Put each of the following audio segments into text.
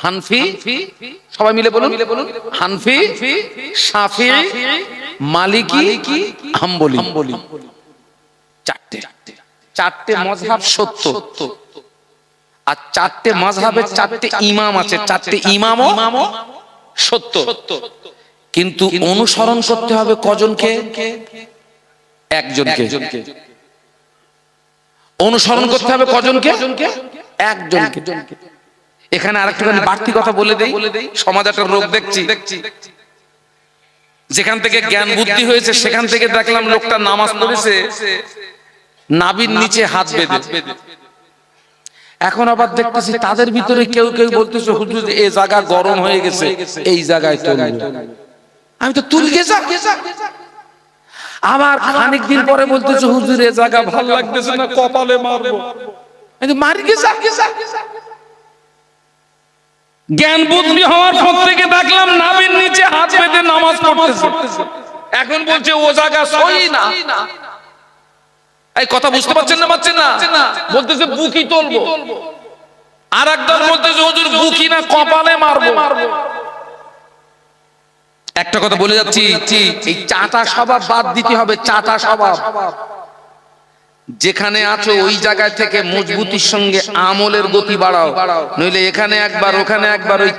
হানফি, সবাই মিলে বলুন, হানফি, শাফি, মালিকি, হাম্বলি। চারটে মাযহাব সত্য, আর চারটে মাযহাবের চারটে ইমাম আছে, চারটে ইমামও সত্য। কিন্তু অনুসরণ করতে হবে কজনকে? একজনকে। অনুসরণ করতে হবে কজনকে? একজনকে। এখানে আরেকটুখানি বাড়তি কথা বলে দেই, সমাজ একটা রোগ দেখছি। যেখান থেকে জ্ঞান বুদ্ধি হয়েছে সেখান থেকে দেখলাম লোকটা নামাজ পড়েছে নাভির নিচে হাত বেঁধে। এখন আবার দেখতেছি তাদের ভিতরে কেউ কেউ বলতেছে হুজুর এই জায়গা গরম হয়ে গেছে, এই জায়গায় তুলবো। আমি তো তুলকে যা। আবার খানিক দিন পরে বলতেছে হুজুর এই জায়গা ভালো লাগতেছে না, কপালে মারবো। আমি মারি কে যা। জ্ঞান বুদ্ধি হওয়ার পর থেকে দেখলাম নাভির নিচে হাত বেঁধে নামাজ পড়তেছে। এখন বলছে ও জায়গা সহি না। এই কথা বুঝতে পারছেন না? বলতেছে বুকি তুলবো। আর একদল বলতেছে হুজুর বুকি না কপালে মারবো। একটা কথা বলে যাচ্ছি, এই চাটা স্বভাব বাদ দিতে হবে। চাটা স্বভাব যেখানে আছো ওই জায়গায় থেকে মজবুতির সঙ্গে আমলের গতি বাড়াও, নইলে এখানে একবার ওখানে একবার ওই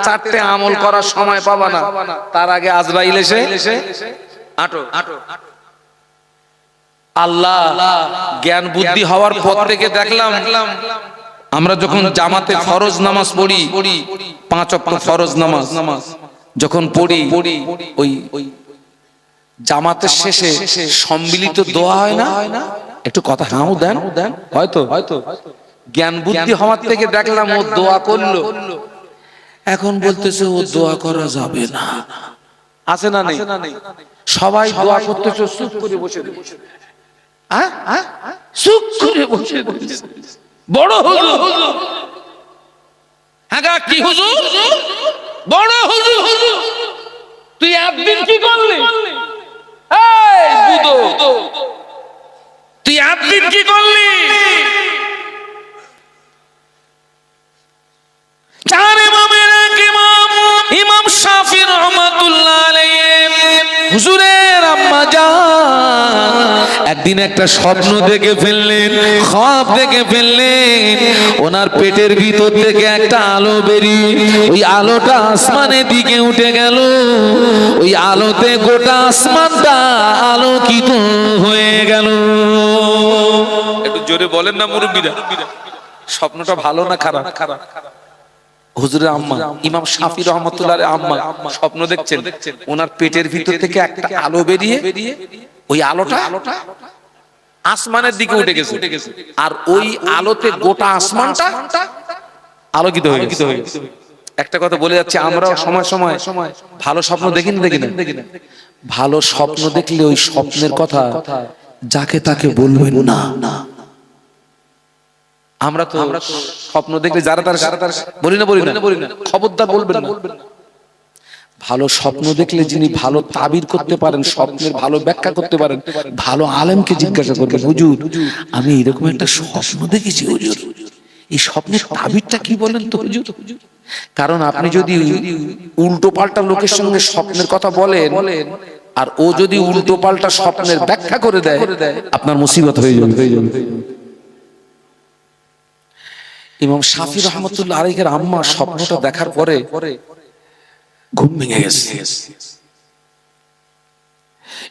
চারটে আমল করার সময় পাবা না। তার আগে আজরাইল এসে আটো। আল্লাহ জ্ঞান বুদ্ধি হওয়ার পর থেকে দেখলাম আমরা যখন জামাতে ফরজ নামাজ পড়ি, 5 ওয়াক্ত ফরজ নামাজ যখন পড়ি, ওই জামাতের শেষে সম্মিলিত দোয়া হয় না? একটু কথা হাও দেন। হয়তো জ্ঞান বুদ্ধি হওয়ার থেকে দেখলাম ও দোয়া করলো, এখন বলতেছে ও দোয়া করা যাবে না। আছে না নেই? সবাই দোয়া করতেছে চুপ করে বসে বড় হুজুর। হ্যাঁ কি হুজুর? বড় হুজুর। তুই একদিন কি করলি? তুই একদিন কি করলি? চার ইমামের এক ইমাম, ইমাম শাফি রাহমাতুল্লাহ আলাইহি হুজুরের আম্মা জান একদিন একটা স্বপ্ন দেখে ফেললেন, খ্বাব দেখে ফেললেন। ওনার পেটের ভিতর থেকে একটা আলো বেরিয়ে ওই আলোটা আসমানের দিকে উঠে গেল। ওই আলোতে গোটা আসমানটা আলোকিত হয়ে গেল। একটু জোরে বলেন না মুরব্বিরা, স্বপ্নটা ভালো না খারাপ? হুজুরের আম্মা ইমাম শাফি রাহমাতুল্লাহ আলাইহি আম্মা স্বপ্ন দেখছেন, ওনার পেটের ভিতর থেকে একটা আলো বেরিয়ে ওই আলোটা আসমানের দিকে উঠে গেছে, আর ওই আলোতে গোটা আসমানটা আলোকিত হয়ে গেছে। একটা কথা বলে যাচ্ছে, আমরাও সময় সময় ভালো স্বপ্ন দেখি না? ভালো স্বপ্ন দেখলে ওই স্বপ্নের কথা যাকে তাকে বলবেন না। আমরা তো স্বপ্ন দেখলে যারা তার বলি না, খবরদার বলবেন না। ভালো স্বপ্ন দেখলে যিনি ভালো তাবির করতে পারেন, স্বপ্নের ভালো ব্যাখ্যা করতে পারেন, ভালো আলেমকে জিজ্ঞাসা করবেন, হুজুর আমি এরকম একটা স্বপ্ন দেখেছি হুজুর, এই স্বপ্নের তাবিরটা কি বলেন তো হুজুর? কারণ আপনি যদি উল্টো পাল্টা লোকের সঙ্গে স্বপ্নের কথা বলেন আর ও যদি উল্টো পাল্টা স্বপ্নের ব্যাখ্যা করে দেয়, আপনার মুসিবত হয়ে যাবে। ইমাম শাফি রাহমাতুল্লাহ আলাইহির আম্মা স্বপ্নটা দেখার পরে ঘুম ভেঙে গেছে।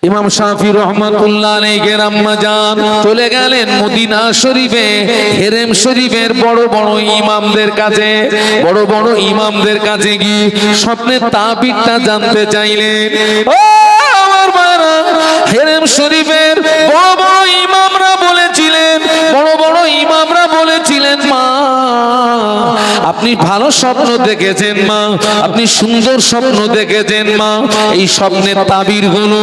ইমাম শাফি রাহমাতুল্লাহ আলাইহির আম্মা জান চলে গেলেন মদিনা শরীফে, হেরেম শরীফের বড় বড় ইমামদের কাছে গিয়ে স্বপ্নের তাবিরটা জানতে চাইলেন। ও আমার ভাইরা, হেরেম শরীফের বড় বড় ইমামরা বলেছিলেন মা আপনি ভালো স্বপ্ন দেখেছেন মা, আপনি সুন্দর স্বপ্ন দেখেছেন মা। এই স্বপ্নের তাবিরগুলো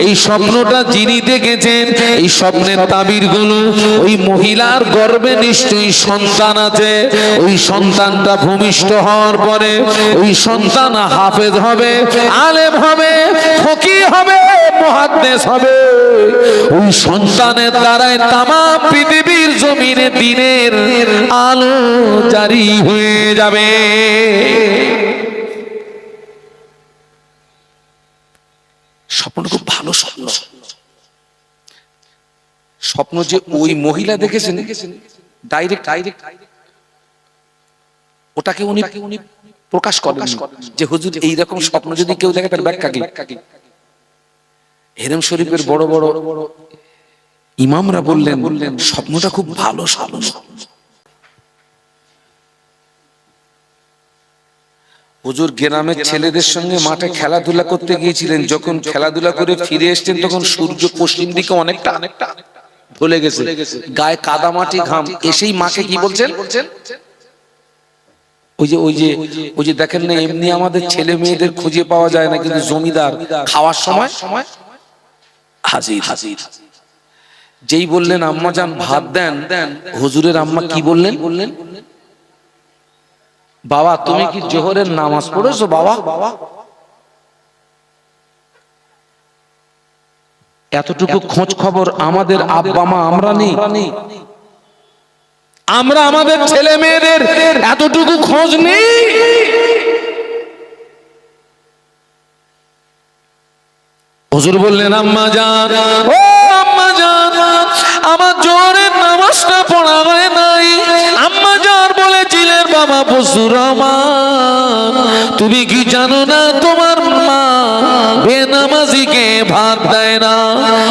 এই স্বপ্নটা যিনি দেখেছেন, এই স্বপ্নের তাবিরগুলো ওই মহিলার গর্ভে নিশ্চয়ই সন্তান আছে। ওই সন্তানটা ভূমিষ্ঠ হওয়ার পরে ওই সন্তান হাফেজ হবে, আলেম হবে, ফকিহ হবে, মুহাদ্দিস হবে। ওই সন্তানের দ্বারাই তামাম পৃথিবীর জমিনে দ্বীনের আলো জারি হয়ে যাবে। স্বপ্নটা খুব ভালো স্বপ্ন। স্বপ্ন যে ওই মহিলা দেখেছেন ডাইরেক্ট ওটাকে উনি প্রকাশ করেন যে হুজুর এইরকম স্বপ্ন যদি কেউ দেখে তার ব্যাখ্যা কি। হেরেম শরীফের বড় বড় ইমামরা বললেন স্বপ্নটা খুব ভালো স্বপ্ন। হুজুর গ্রামের ছেলেদের সঙ্গে মাঠে খেলাধুলা করতে গিয়েছিলেন, যখন খেলাধুলা করে ফিরে এসেছেন তখন সূর্য পশ্চিম দিকে অনেকটা ঢলে গেছে, গায়ে কাদা মাটি ঘাম। এসেই মাকে কি বলছেন, ওই যে দেখেন না, এমনি আমাদের ছেলে মেয়েদের খুঁজে পাওয়া যায় না, কিন্তু জমিদার খাওয়ার সময় হাজির। যেই বললেন আম্মা জান ভাত দেন, হুজুরের আম্মা কি বললেন, বাবা তুমি কি জোহরের নামাজ পড়েছো বাবা? এতটুকু খোঁজ খবর আমাদের আব্বা মা আমরা নেই। আমরা আমাদের ছেলে মেয়েদের এতটুকু খোঁজ নেই। হুজুর বললেন আম্মা জান, ও আম্মা জান, আমার জোহরের নামাজটা পড়া হয় নাই। আম্মা জান বলেছিলেন বাবা বসুর আমার, তুমি কি জানো না তোমার মা বেনামাজিকে ভাত দেয় না?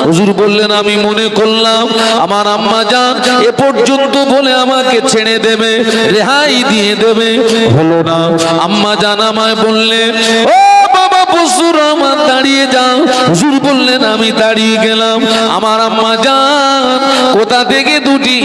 হুজুর বললেন আমি মনে করলাম আমার আম্মা জান এ পর্যন্ত বলে আমাকে ছেড়ে দেবে, রেহাই দিয়ে দেবে, হলো না। আম্মা জান আমায় বললেন ও বাবা বসুর আমার দাঁড়িয়ে যাও। হুজুর বললেন আমি দাঁড়িয়ে গেলাম। আমার আম্মা জান কোথা থেকে দুটি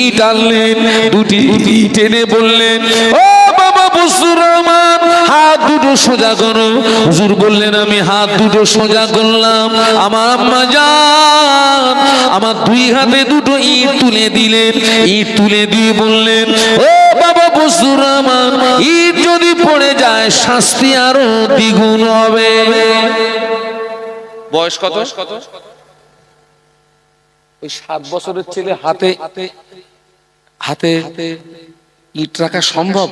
ইট আনলেন, দুটি ইট এনে বললেন ও বাবা বসুর আমার হাত দুটো সোজা করো। হুজুর বললেন আমি হাত দুটো সোজা করলাম। আমার আম্মা জান আমার দুই হাতে দুটো ইট তুলে দিলেন। ইট তুলে দিয়ে বললেন ও বাবা বসুর আমার, ইট যদি পড়ে যায় শাস্তি আরো দ্বিগুণ হবে। বয়স কত? ওই 7 বছরের ছেলে হাতে হাতে ইট রাখা সম্ভব?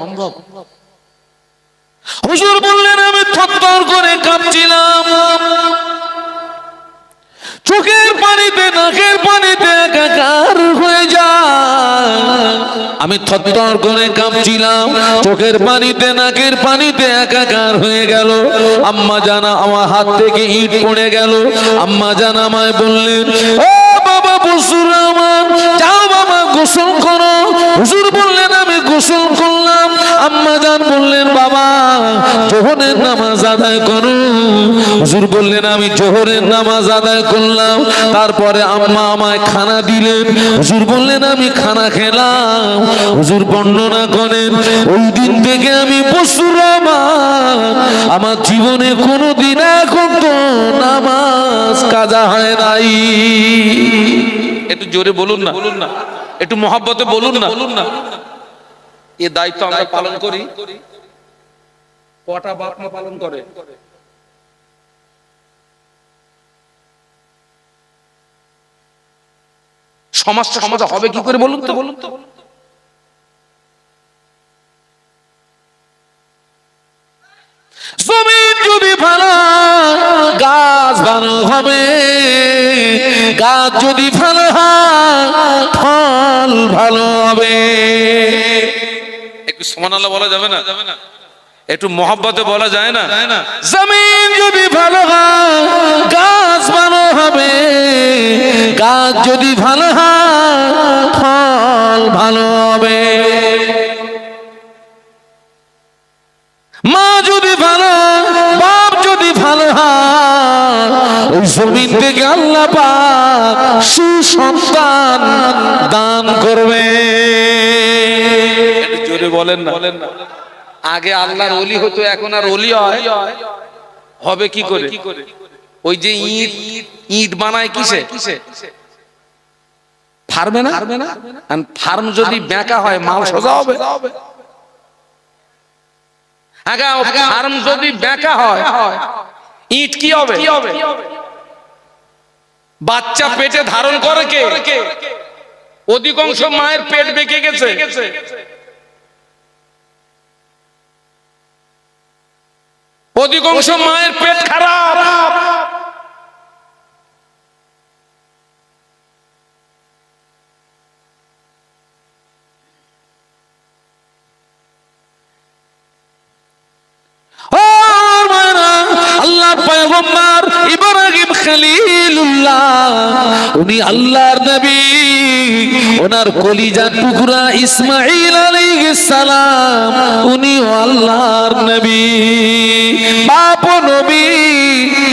হুজুর বললেন আমি থরথর করে কাঁপছিলাম, চোখের পানিতে নাকের পানিতে একাকার হয়ে যায়। আমি থরথর করে কাঁপছিলাম, চোখের পানিতে নাকের পানিতে একাকার হয়ে গেল। আম্মা জানা আমার হাত থেকে ইট পড়ে গেল। আম্মা জানা আমায় বললেন ও বাবা বসুর আমার, যাও বাবা গোসল করো। হুজুর বললেন আমি গোসল করলাম। আম্মা জান বললেন বাবা জোহরের নামাজ আদায় করো। হুজুর বললেন আমি জোহরের নামাজ আদায় করলাম। তারপরে আম্মা আমায় খানা দিলেন। হুজুর বললেন আমি খানা খেলাম। হুজুর বর্ণনা করেন ওই দিন থেকে আমি বসুর আমার জীবনে কোনোদিন এখন তো নামাজ কাজা হয় নাই। একটু জোরে বলুন না, একটু মহব্বতে বলুন না। এ দায়িত্ব আমরা পালন করি। কটা বাপ মা পালন করে? সমাজটা হবে কি করে বলুন তো। জমিন যদি ভালো গাছ ভালো হবে, গাছ যদি ভালো হয় ফল ভালো হবে। একটু সুবহানাল্লাহ বলা যাবে না? একটু মহব্বতে বলা যায় না? জমিন যদি ভালো হয় গাছ ভালো হবে, গাছ যদি ভালো হয় ফল ভালো হবে। মা যদি ভালো, বাপ যদি ভালো হয়, ওই জমিন থেকে আল্লাহ পাক সুসন্তান দান করবে। জোরে বলেন না। আগে আল্লাহর ওলি হতো, এখন আর ওলি হবে কি করে? ওই যে ইট বানায় কিসে? ফার্মে না? ফার্ম যদি বেঁকা হয় মাল সোজা হবে? ফার্ম যদি বেঁকা হয় ইট কি হবে? বাচ্চা পেটে ধারণ করে কে? অধিকাংশ মায়ের পেট বেঁকে গেছে, অধিকাংশ মায়ের পেট খারাপ। আল্লাহ পয়গম্বর ইব্রাহিম খলিলুল্লাহ, উনি আল্লাহর নবী, ওনার কলিজার টুকরা ইসমাঈল আলাইহিস সালাম, উনিও আল্লাহর নবী, বাপও নবী,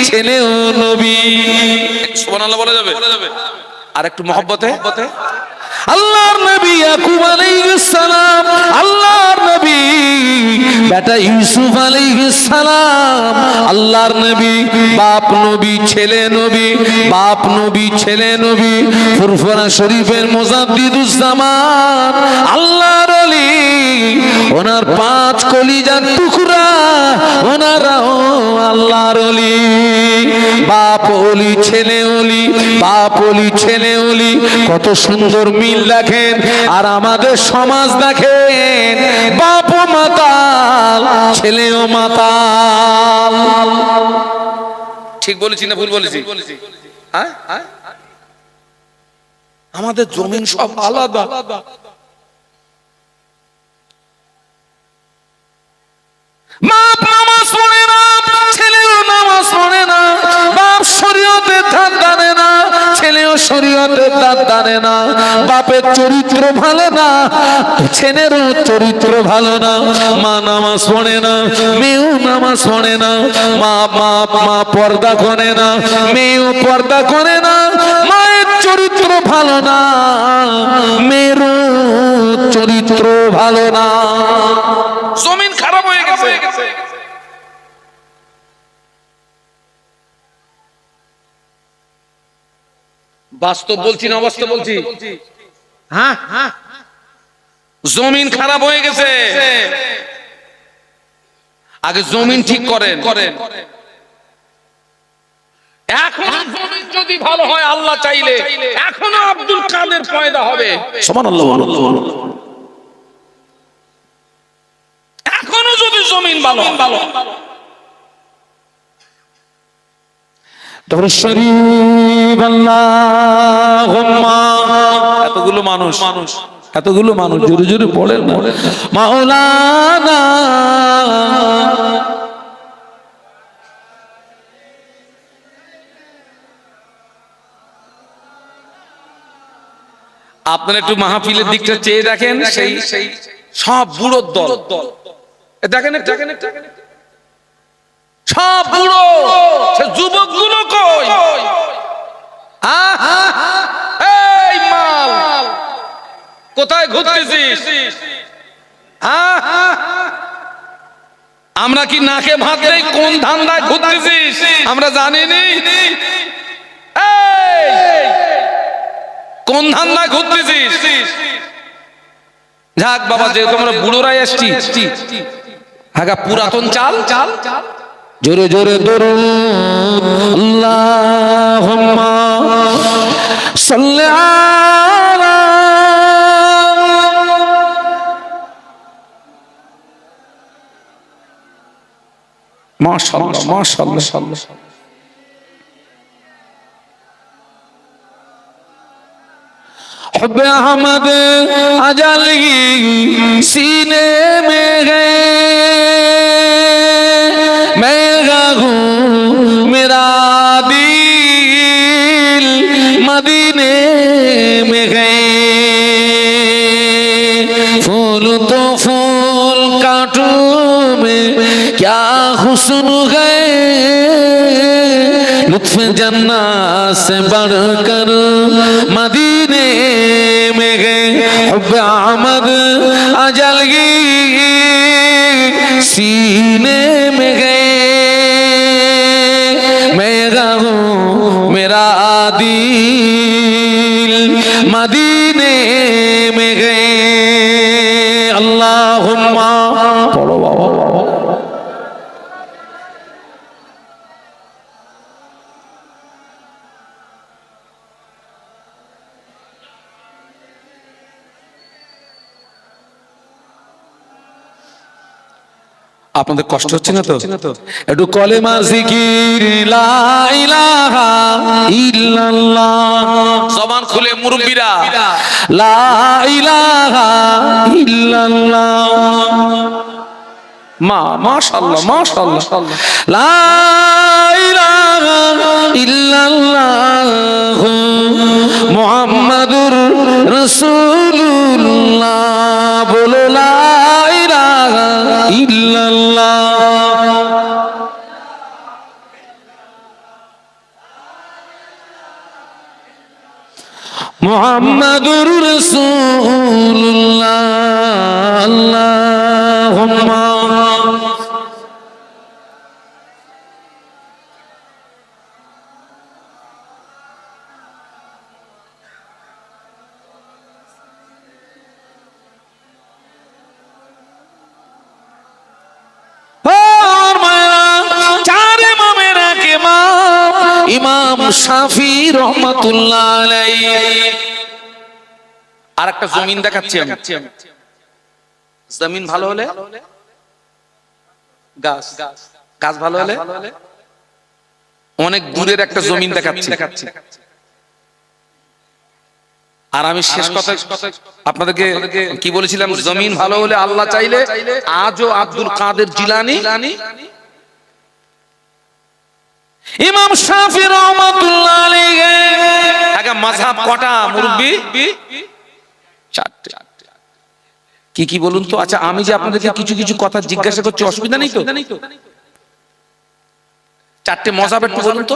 ছেলেও নবী। সুবহানাল্লাহ বলা যাবে? আর একটু মহব্বতে আল্লাহর নবী ইয়াকুব আলাইহিস সালাম, আল্লাহর নবী, বেটা ইউসুফ আলাইহিস সালাম, আল্লাহর নবী, বাপ নবী, ছেলে নবী, বাপ নবী, ছেলে নবী। ফুরফুরা শরীফের মুজাদ্দিদুজ্জামান আল্লাহর ওলি, ওনার 5 কলিজার টুকরা, ওনারাও আল্লাহর ওলি, বাপ ওলি, ছেলে ওলি, বাপ ওলি, ছেলে ওলি। কত সুন্দর মিল দেখেন। আর আমাদের সমাজ দেখেন, বাপও মাতাল, ছেলেও মাতাল। ঠিক বলেছি না ভুল বলেছি? হ্যাঁ, আমাদের জমিন সব আলাদা। বাপ নামাজ পড়ে না, ছেলেও নামাজ পড়ে না, বাপ শরীয়তের ধার ধারে না, ছেলেও শরীয়তের ধার ধারে না। বাপের চরিত্র ভালো না, ছেলেরও চরিত্র ভালো না। মা নামাজ পড়ে না, মেয়েও নামাজ পড়ে না। মা পর্দা করে না, মেয়েও পর্দা করে না। মায়ের চরিত্র ভালো না, মেয়েরও চরিত্র ভালো না। জমিন খারাপ হয়ে গেছে। বাস্তব বলছি না অবাস্তব বলছি? হ্যাঁ, জমিন খারাপ হয়ে গেছে। আগে জমিন ঠিক করেন। এখন জমিন যদি ভালো হয়, আল্লাহ চাইলে এখনো আব্দুল কাদের পয়দা হবে। সুবহানাল্লাহ। এখনো যদি জমিন ভালো এতগুলো মানুষ জোরে জোরে পড়েন না। মাওলানা আপনারা একটু মাহফিলের দিকটা চেয়ে দেখেন, সেই সব বুড়োর দল দেখেন, সব বুড়ো। যুবক গুলো কই? এই মাল কোথায় ঘুরতেছিস? আমরা কি নাকে ভাত দেই? কোন ধান্দায় ঘুরতেছিস আমরা জানিনি। কোন ধান্দায় ঘুরতেছিস? যাক বাবা, যেহেতু আমরা বুড়োরাই আসছি, আগা পুরাতন চাল জোরে জোরে দরুদ আল্লাহুম্মা সাল্লি আলা মাশাআল্লাহ মাশাআল্লাহ। हुब्ब अहमद अजल सीने में है, मैं हूँ मेरा दिल मदीने में है। फूल तो फूल कांटों में क्या हुस्न है, लुत्फ जन्नत से बढ़कर मदीने में गए। हुब्ब अहमद अजल की सीने में गए, मैं हूँ मेरा दिल मदीने में गए। अल्लाहुम्मा पढ़ो बाबा। আপনাদের কষ্ট হচ্ছে না তো? একটু কলেমা জিকির লা ইলাহা ইল্লাল্লাহ, জবান খুলে মুরব্বিরা লা ইলাহা ইল্লাল্লাহ। মাশাআল্লাহ মাশাআল্লাহ, লা ইলাহা ইল্লাল্লাহ মুহাম্মাদুর রাসূলুল্লাহ, বলো লা ইলাহা ইল্লাল্লাহ। মুহাম্মাদুর রাসূলুল্লাহ, আল্লাহুম্মা ইমাম শাফি রহমাতুল্লাহ আলাইহি। আর একটা জমিন দেখাচ্ছি আমি। জমিন ভালো হলে গাছ, গাছ ভালো হলে অনেক দূরের একটা জমিন দেখাচ্ছি। আর আমি শেষ কথা আপনাদেরকে কি বলেছিলাম, জমিন ভালো হলে আল্লাহ চাইলে আজও আব্দুল কাদের জিলানী, ইমাম শাফি রহমাতুল্লাহ আলাইহি আগে মাযহাব কটা মুরব্বি? চারটে। কি কি বলুন তো? আচ্ছা আমি যে আপনাদেরকে কিছু কিছু কথা জিজ্ঞাসা করছি, অসুবিধা নেই তো? চারটে মাযহাব একটু বলুন তো।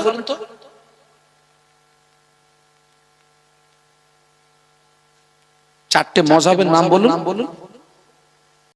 চারটে মাযহাবের নাম বলুন।